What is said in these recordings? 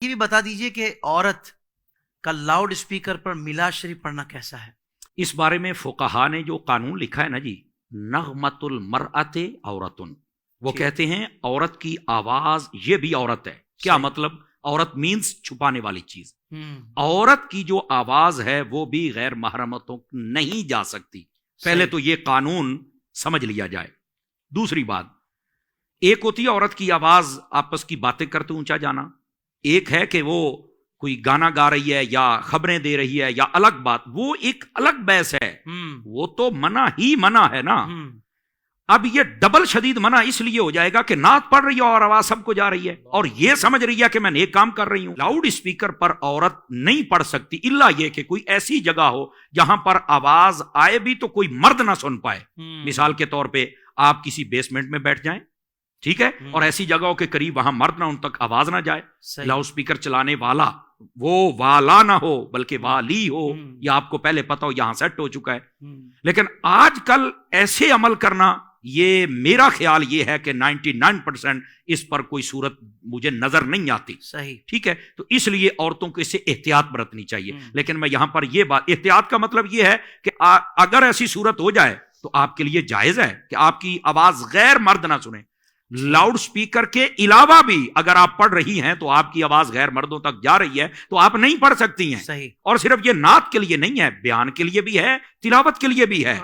یہ بھی بتا دیجئے کہ عورت کا لاؤڈ اسپیکر پر میلاد شریف پڑھنا کیسا ہے؟ اس بارے میں فقہا نے جو قانون لکھا ہے نا جی، نغمۃ المرأۃ عورتن، وہ کہتے ہیں عورت کی آواز یہ بھی عورت ہے۔ کیا مطلب؟ عورت مینز چھپانے والی چیز۔ عورت کی جو آواز ہے وہ بھی غیر محرمتوں نہیں جا سکتی۔ پہلے تو یہ قانون سمجھ لیا جائے۔ دوسری بات، ایک ہوتی ہے عورت کی آواز آپس کی باتیں کرتے اونچا جانا، ایک ہے کہ وہ کوئی گانا گا رہی ہے یا خبریں دے رہی ہے یا الگ بات، وہ ایک الگ بحث ہے، وہ تو منع ہی منع ہے نا۔ اب یہ ڈبل شدید منع اس لیے ہو جائے گا کہ نعت پڑھ رہی ہے اور آواز سب کو جا رہی ہے اور یہ سمجھ رہی ہے کہ میں نیک کام کر رہی ہوں۔ لاؤڈ اسپیکر پر عورت نہیں پڑھ سکتی الا یہ کہ کوئی ایسی جگہ ہو جہاں پر آواز آئے بھی تو کوئی مرد نہ سن پائے۔ مثال کے طور پہ آپ کسی بیسمنٹ میں بیٹھ جائیں، ٹھیک ہے، اور ایسی جگہوں کے قریب وہاں مرد نہ، ان تک آواز نہ جائے۔ لاؤڈ اسپیکر چلانے والا وہ والا نہ ہو بلکہ والی ہو، یا آپ کو پہلے پتا ہو یہاں سیٹ ہو چکا ہے۔ لیکن آج کل ایسے عمل کرنا، یہ میرا خیال یہ ہے کہ 99% اس پر کوئی صورت مجھے نظر نہیں آتی۔ صحیح، ٹھیک ہے، تو اس لیے عورتوں کو اس سے احتیاط برتنی چاہیے۔ لیکن میں یہاں پر یہ بات، احتیاط کا مطلب یہ ہے کہ اگر ایسی صورت ہو جائے تو آپ کے لیے جائز ہے کہ آپ کی آواز غیر مرد نہ سنیں۔ لاؤڈ سپیکر کے علاوہ بھی اگر آپ پڑھ رہی ہیں تو آپ کی آواز غیر مردوں تک جا رہی ہے تو آپ نہیں پڑھ سکتی ہیں۔ صحیح، اور صرف یہ نعت کے لیے نہیں ہے، بیان کے لیے بھی ہے، تلاوت کے لیے بھی ہے،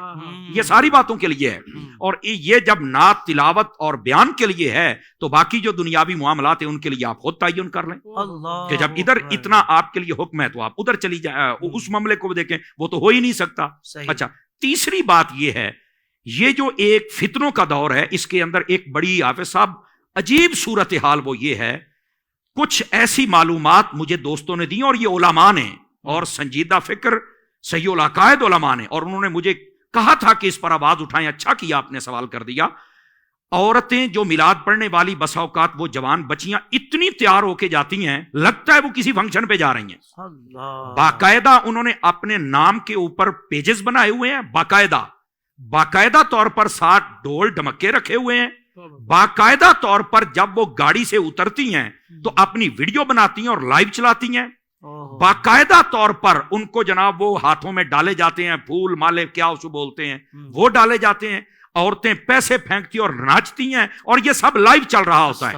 یہ ساری باتوں کے لیے ہے۔ اور یہ جب نعت، تلاوت اور بیان کے لیے ہے تو باقی جو دنیاوی معاملات ہیں ان کے لیے آپ خود تعین کر لیں کہ جب ادھر اتنا آپ کے لیے حکم ہے تو آپ ادھر چلی جائیں، اس معاملے کو دیکھیں، وہ تو ہو ہی نہیں سکتا۔ اچھا، تیسری بات یہ ہے، یہ جو ایک فتنوں کا دور ہے اس کے اندر ایک بڑی، حافظ صاحب، عجیب صورتحال وہ یہ ہے، کچھ ایسی معلومات مجھے دوستوں نے دی اور یہ علماء نے، اور سنجیدہ فکر صحیح العقائد علماء نے، اور انہوں نے مجھے کہا تھا کہ اس پر آواز اٹھائیں۔ اچھا کیا آپ نے سوال کر دیا۔ عورتیں جو میلاد پڑھنے والی بسا اوقات وہ جوان بچیاں اتنی تیار ہو کے جاتی ہیں لگتا ہے وہ کسی فنکشن پہ جا رہی ہیں۔ باقاعدہ انہوں نے اپنے نام کے اوپر پیجز بنائے ہوئے ہیں، باقاعدہ طور پر 60 ڈول ڈمکے رکھے ہوئے ہیں، باقاعدہ طور پر جب وہ گاڑی سے اترتی ہیں تو اپنی ویڈیو بناتی ہیں اور لائیو چلاتی ہیں، باقاعدہ طور پر ان کو جناب وہ ہاتھوں میں ڈالے جاتے ہیں پھول مالے، کیا اسے بولتے ہیں، وہ ڈالے جاتے ہیں، عورتیں پیسے پھینکتی اور ناچتی ہیں، اور یہ سب لائیو چل رہا ہوتا ہے۔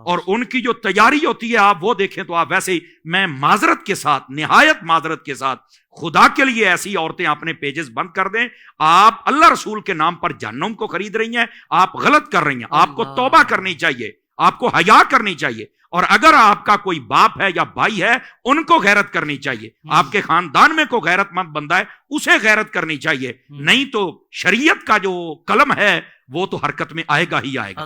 اور ان کی جو تیاری ہوتی ہے آپ وہ دیکھیں تو آپ ویسے ہی، میں معذرت کے ساتھ، نہایت معذرت کے ساتھ، خدا کے لیے ایسی عورتیں اپنے پیجز بند کر دیں۔ آپ اللہ رسول کے نام پر جہنم کو خرید رہی ہیں، آپ غلط کر رہی ہیں، آپ کو توبہ کرنی چاہیے، آپ کو حیا کرنی چاہیے، اور اگر آپ کا کوئی باپ ہے یا بھائی ہے ان کو غیرت کرنی چاہیے، آپ کے خاندان میں کوئی غیرت مند بندہ ہے اسے غیرت کرنی چاہیے، نہیں تو شریعت کا جو قلم ہے وہ تو حرکت میں آئے گا ہی آئے گا۔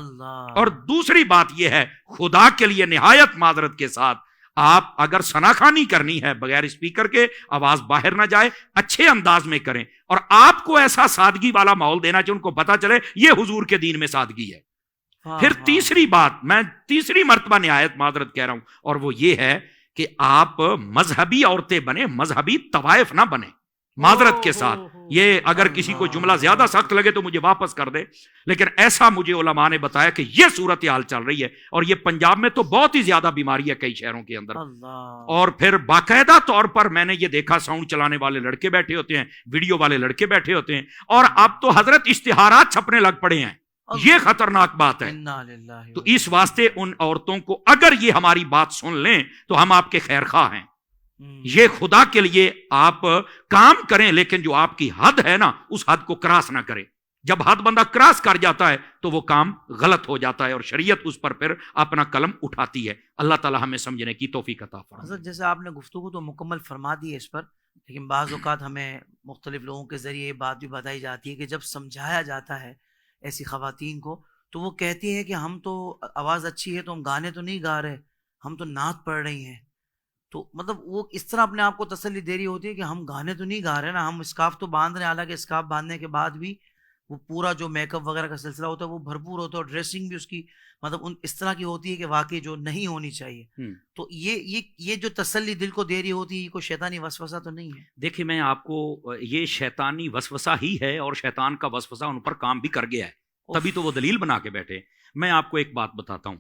اور دوسری بات یہ ہے، خدا کے لیے نہایت معذرت کے ساتھ، آپ اگر ثناخوانی کرنی ہے بغیر اسپیکر کے، آواز باہر نہ جائے، اچھے انداز میں کریں، اور آپ کو ایسا سادگی والا ماحول دینا چاہیے، ان کو پتا چلے یہ حضور کے دین میں سادگی ہے۔ پھر تیسری بات، میں تیسری مرتبہ نہایت معذرت کہہ رہا ہوں، اور وہ یہ ہے کہ آپ مذہبی عورتیں بنیں، مذہبی طوائف نہ بنیں، معذرت کے ساتھ۔ یہ اگر کسی کو جملہ زیادہ سخت لگے تو مجھے واپس کر دے، لیکن ایسا مجھے علماء نے بتایا کہ یہ صورتحال چل رہی ہے، اور یہ پنجاب میں تو بہت ہی زیادہ بیماری ہے کئی شہروں کے اندر۔ اور پھر باقاعدہ طور پر میں نے یہ دیکھا، ساؤنڈ چلانے والے لڑکے بیٹھے ہوتے ہیں، ویڈیو والے لڑکے بیٹھے ہوتے ہیں، اور اب تو حضرت اشتہارات چھپنے لگ پڑے ہیں۔ یہ خطرناک بات ہے۔ تو اس واسطے ان عورتوں کو، اگر یہ ہماری بات سن لیں تو ہم آپ کے خیر خواہ ہیں، یہ خدا کے لیے آپ کام کریں، لیکن جو آپ کی حد ہے نا اس حد کو کراس نہ کریں۔ جب حد بندہ کراس کر جاتا ہے تو وہ کام غلط ہو جاتا ہے، اور شریعت اس پر پھر اپنا قلم اٹھاتی ہے۔ اللہ تعالی ہمیں سمجھنے کی توفیق عطا فرمائے۔ حضرت جیسے آپ نے گفتگو تو مکمل فرما دی ہے اس پر، لیکن بعض اوقات ہمیں مختلف لوگوں کے ذریعے یہ بات بھی بتائی جاتی ہے کہ جب سمجھایا جاتا ہے ایسی خواتین کو تو وہ کہتی ہیں کہ ہم تو آواز اچھی ہے تو ہم گانے تو نہیں گا رہے، ہم تو نعت پڑھ رہی ہیں۔ تو مطلب وہ اس طرح اپنے آپ کو تسلی دے رہی ہوتی ہے کہ ہم گانے تو نہیں گا رہے نا، ہم اسکارف تو باندھ رہے ہیں، حالانکہ اسکارف باندھنے کے بعد بھی وہ پورا جو میک اپ وغیرہ کا سلسلہ ہوتا ہے وہ بھرپور ہوتا ہے، اور ڈریسنگ بھی اس کی مطلب اس طرح کی ہوتی ہے کہ واقعی جو نہیں ہونی چاہیے۔ تو یہ جو تسلی دل کو دے رہی ہوتی ہے، یہ کوئی شیطانی وسوسہ تو نہیں ہے؟ دیکھیں، میں آپ کو، یہ شیطانی وسوسہ ہی ہے، اور شیطان کا وسوسہ ان پر کام بھی کر گیا ہے، تبھی تو وہ دلیل بنا کے بیٹھے۔ میں آپ کو ایک بات بتاتا ہوں،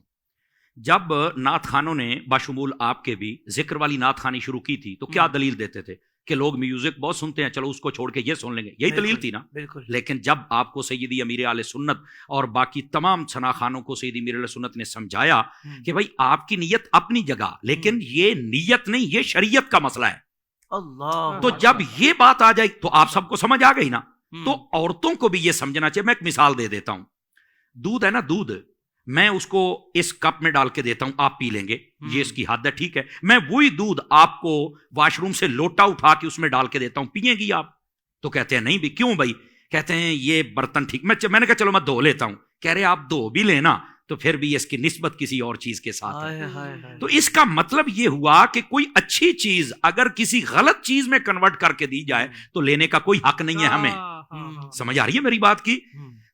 جب نعت خانوں نے باشمول آپ کے بھی ذکر والی نعت خانی شروع کی تھی تو کیا دلیل دیتے تھے کہ لوگ میوزک بہت سنتے ہیں، چلو اس کو چھوڑ کے یہ سن لیں گے، یہی دلیل تھی نا؟ بالکل. لیکن جب آپ کو سیدی امیر اہل سنت اور باقی تمام ثنا خانوں کو سیدی امیر اہل سنت نے سمجھایا کہ بھائی آپ کی نیت اپنی جگہ، لیکن یہ نیت نہیں، یہ شریعت کا مسئلہ ہے. اللہ. تو جب یہ بات آ جائے تو آپ سب کو سمجھ آ گئی نا. تو عورتوں کو بھی یہ سمجھنا چاہیے. میں ایک مثال دے دیتا ہوں. دودھ ہے نا، دودھ میں اس کو اس کپ میں ڈال کے دیتا ہوں، آپ پی لیں گے، یہ اس کی حد ہے، ٹھیک ہے. میں وہی دودھ آپ کو واش روم سے لوٹا اٹھا کے اس میں ڈال کے دیتا ہوں، پیئیں گی آپ؟ تو کہتے ہیں نہیں بھی. کیوں بھائی؟ کہتے ہیں یہ برتن ٹھیک. میں نے کہا چلو میں دھو لیتا ہوں. کہہ رہے آپ دھو بھی لینا تو پھر بھی اس کی نسبت کسی اور چیز کے ساتھ ہے. تو اس کا مطلب یہ ہوا کہ کوئی اچھی چیز اگر کسی غلط چیز میں کنورٹ کر کے دی جائے تو لینے کا کوئی حق نہیں ہے ہمیں. سمجھ آ رہی ہے میری بات کی؟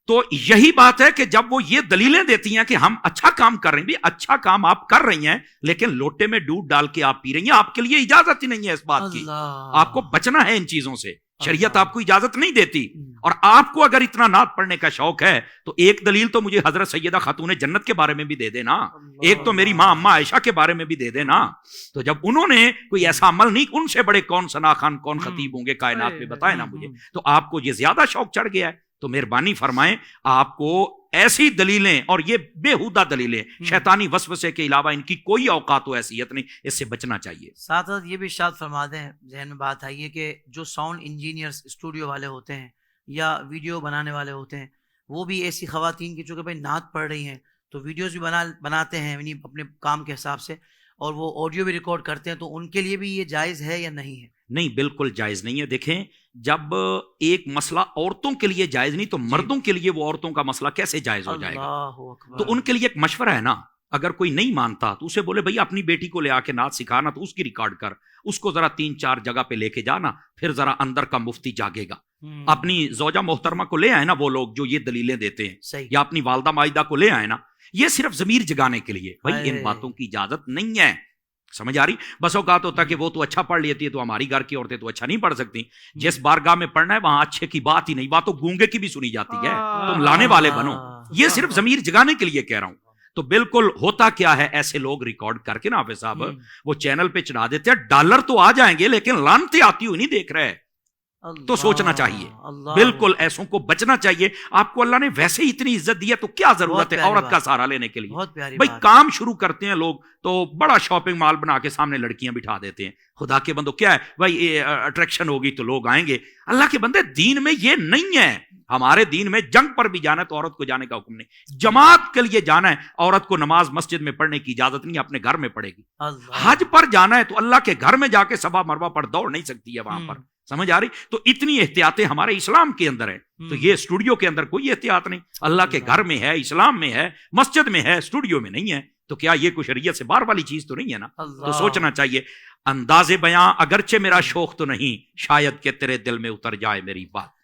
تو یہی بات ہے کہ جب وہ یہ دلیلیں دیتی ہیں کہ ہم اچھا کام کر رہے ہیں، بھی اچھا کام آپ کر رہی ہیں لیکن لوٹے میں دودھ ڈال کے آپ پی رہی ہیں، آپ کے لیے اجازت ہی نہیں ہے اس بات کی. آپ کو بچنا ہے ان چیزوں سے، شریعت آپ کو اجازت نہیں دیتی. اور آپ کو اگر اتنا نعت پڑھنے کا شوق ہے تو ایک دلیل تو مجھے حضرت سیدہ خاتون جنت کے بارے میں بھی دے دینا، ایک تو میری ماں اماں عائشہ کے بارے میں بھی دے دینا. تو جب انہوں نے کوئی ایسا عمل نہیں، ان سے بڑے کون ثنا خان، کون خطیب ہوں گے کائنات میں، بتائے نا مجھے. تو آپ کو یہ زیادہ شوق چڑھ گیا ہے تو مہربانی فرمائیں آپ کو ایسی دلیلیں اور یہ بےہودہ دلیلیں شیطانی وسوسے کے علاوہ ان کی کوئی اوقات و حیثیت نہیں، اس سے بچنا چاہیے. ساتھ ساتھ یہ بھی ارشاد فرما دیں، ذہن میں بات آئی ہے کہ جو ساؤنڈ انجینئرز اسٹوڈیو والے ہوتے ہیں یا ویڈیو بنانے والے ہوتے ہیں، وہ بھی ایسی خواتین کی چونکہ بھائی نعت پڑھ رہی ہیں تو ویڈیوز بھی بناتے ہیں یعنی اپنے کام کے حساب سے، اور وہ آڈیو بھی ریکارڈ کرتے ہیں، تو ان کے لیے بھی یہ جائز ہے یا نہیں ہے؟ نہیں، بالکل جائز نہیں ہے. دیکھیں جب ایک مسئلہ عورتوں کے لیے جائز نہیں تو مردوں کے لیے وہ عورتوں کا مسئلہ کیسے جائز ہو جائے گا؟ تو ان کے لیے ایک مشورہ ہے نا، اگر کوئی نہیں مانتا تو اسے بولے بھائی اپنی بیٹی کو لے آ کے نعت سکھانا، تو اس کی ریکارڈ کر، اس کو ذرا 3-4 جگہ پہ لے کے جانا، پھر ذرا اندر کا مفتی جاگے گا. اپنی زوجہ محترمہ کو لے آئے نا وہ لوگ جو یہ دلیلیں دیتے ہیں، یا اپنی والدہ ماجدہ کو لے آئے نا، یہ صرف ضمیر جگانے کے لیے. بھائی ان باتوں کی اجازت نہیں ہے. سمجھ آ رہی؟ بس اوقات ہوتا کہ وہ تو اچھا پڑھ لیتی ہے تو ہماری گھر کی عورتیں تو اچھا نہیں پڑھ سکتی. جس بارگاہ میں پڑھنا ہے وہاں اچھے کی بات ہی نہیں، بات تو گونگے کی بھی سنی جاتی ہے. تم لانے والے بنو. یہ صرف ضمیر جگانے کے لیے کہہ رہا ہوں. تو بالکل ہوتا کیا ہے، ایسے لوگ ریکارڈ کر کے نا حافظ صاحب وہ چینل پہ چڑھا دیتے ہیں. ڈالر تو آ جائیں گے لیکن لعنتیں آتی ہوئی نہیں دیکھ رہے. تو سوچنا چاہیے، بالکل ایسوں کو بچنا چاہیے. آپ کو اللہ نے ویسے ہی اتنی عزت دی ہے تو کیا ضرورت ہے عورت کا سہارا لینے کے لیے؟ بھائی کام شروع کرتے ہیں لوگ تو بڑا شاپنگ مال بنا کے سامنے لڑکیاں بٹھا دیتے ہیں. خدا کے بندو کیا ہے بھائی اٹریکشن ہوگی تو لوگ آئیں گے. اللہ کے بندے دین میں یہ نہیں ہے. ہمارے دین میں جنگ پر بھی جانا ہے تو عورت کو جانے کا حکم نہیں. جماعت کے لیے جانا ہے، عورت کو نماز مسجد میں پڑھنے کی اجازت نہیں، اپنے گھر میں پڑھے گی. حج پر جانا ہے تو اللہ کے گھر میں جا کے صفا مروہ پر دوڑ نہیں سکتی ہے وہاں پر. سمجھ آ رہی؟ تو اتنی احتیاطیں ہمارے اسلام کے اندر ہے. تو یہ اسٹوڈیو کے اندر کوئی احتیاط نہیں. اللہ کے گھر میں ہے، اسلام میں ہے، مسجد میں ہے، اسٹوڈیو میں نہیں ہے. تو کیا یہ کوئی شریعت سے باہر والی چیز تو نہیں ہے نا؟ تو سوچنا چاہیے. انداز بیاں اگرچہ میرا شوق تو نہیں، شاید کہ تیرے دل میں اتر جائے میری بات.